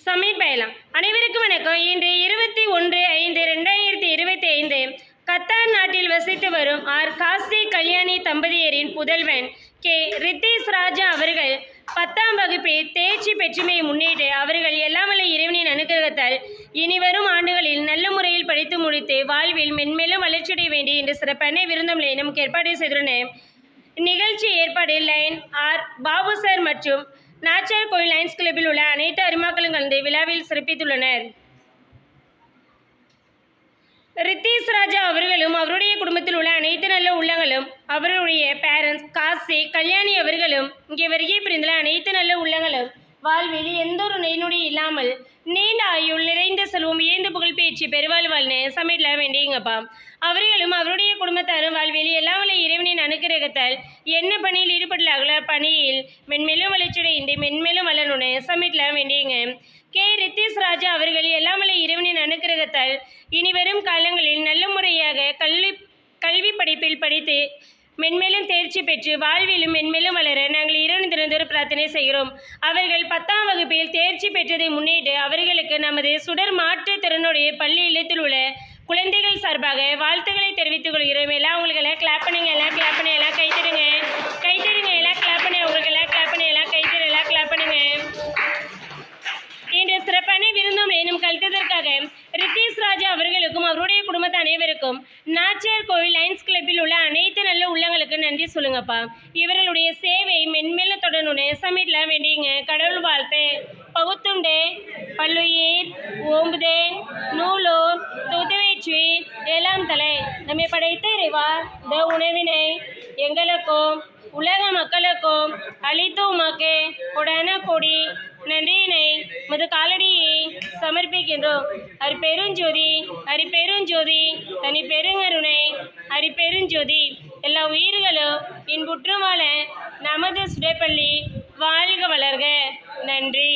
சமீர் பயலாம். அனைவருக்கும் வணக்கம். இன்று 21/5/2025 கத்தார் நாட்டில் வசித்து வரும் ஆர் காசி கல்யாணி தம்பதியரின் புதல்வன் கே ரித்தீஷ் ராஜா அவர்கள் 10ஆம் வகுப்பில் தேர்ச்சி பெற்றமையை முன்னிட்டு அவர்கள் எல்லாம் வல்ல இறைவனின் அனுகிரகத்தால் இனிவரும் ஆண்டுகளில் நல்ல முறையில் படித்து முடித்து வாழ்வில் மென்மேலும் வளர்ச்சியடைய வேண்டி இன்று சிறப்பான விருந்தங்களை நமக்கு ஏற்பாடு செய்துள்ளனர். நிகழ்ச்சி ஏற்பாடு லைன் ஆர் பாபு சார் மற்றும் நாச்சியார் கோயில் லைன்ஸ் கிளப்பில் உள்ள அனைத்து அரிமாக்களும் கலந்து விழாவில் சிறப்பித்துள்ளனர். ரித்தீஷ் ராஜா அவர்களும் அவருடைய குடும்பத்தில் உள்ள அனைத்து நல்ல உள்ளங்களும் அவருடைய பேரண்ட்ஸ் காசி கல்யாணி அவர்களும் இங்கே வருகை புரிந்துள்ள அனைத்து நல்ல உள்ளங்களும் வாழ்வில் எந்த ஒரு நோய் இல்லாமல் நீண்ட ஆயுள் நிறைந்த செல்வம் ஏந்த புகழ் பேச்சு பெருவாழ் வாழ்னு சமையல வேண்டியங்கப்பா. அவர்களும் அவருடைய குடும்பத்தாரும் வாழ்வில் எல்லாம் வல்ல இறைவனின் அனுகிரகத்தால் என்ன பணியில் ஈடுபடலாங்களோ பணியில் மென்மேலும் வளர்ச்சியடைந்து மென்மேலும் வளரணும்னு சமையல வேண்டியங்க. கே ரித்தீஷ் ராஜா அவர்கள் எல்லாம் வல்ல இறைவனின் அனுகிரகத்தால் இனிவரும் காலங்களில் நல்ல முறையாக கல்வி படிப்பில் படித்து மென்மேலும் தேர்ச்சி பெற்று வாழ்விலும் மென்மேலும் வளர நாங்கள் இறைவன் தினந்தோறும் பிரார்த்தனை செய்கிறோம். அவர்கள் 10ஆம் வகுப்பில் தேர்ச்சி பெற்றதை முன்னிட்டு அவர்களுக்கு நமது சுடர் மாற்றுத்திறனுடைய பள்ளி இல்லத்தில் உள்ள குழந்தைகள் சார்பாக வாழ்த்துக்களை தெரிவித்துக் கொள்கிறோம். எல்லாம் உங்களுக்கு எல்லாம் கிளாப் பண்ணுங்க, எல்லாம் கிளாப் பண்ணி எல்லாம் கைத்தடுங்க, எல்லாம் கிளாப் பண்ணி உங்களுக்கு எல்லாம் கிளாப் பண்ணி எல்லாம் கைத்தடு எல்லாம் கிளாப் பண்ணுங்க. இன்று சிறப்பான விருந்தம் எனும் கழித்ததற்காக ரித்தீஷ் ராஜா அவர்களுக்கும் அவருடைய குடும்பத்தை அனைவருக்கும் நாச்சியார் கோவில் லைன்ஸ் கிளப்பில் உள்ள அனைத்து நல்ல உள்ளங்களுக்கு நன்றி சொல்லுங்கப்பா. இவர்களுடைய சேவை மென்மேல தொடரணும்னு சமீட்ல வேண்டிங்க. கடவுள் வாழ்த்து. பகுத்துண்டே பல்லுயிர் ஓம்புதேன் நூலோர் துதுவேற்றி எல்லாம் தலை நம்மை படைத்த இறைவா இந்த உணவினை எங்களுக்கும் உலக மக்களுக்கும் அளித்து உமாக்கு கொடான கொடி நன்றியினை மது காலடியை சமர்ப்பிக்கின்றோம். அரிபெருஞ்சோதி தனி பெருங்கருணை அரிபெருஞ்சோதி எல்லா உயிர்களும் இன்புற்று வாழ நமது சுடைப்பள்ளி வாழ்க வளர்க. நன்றி.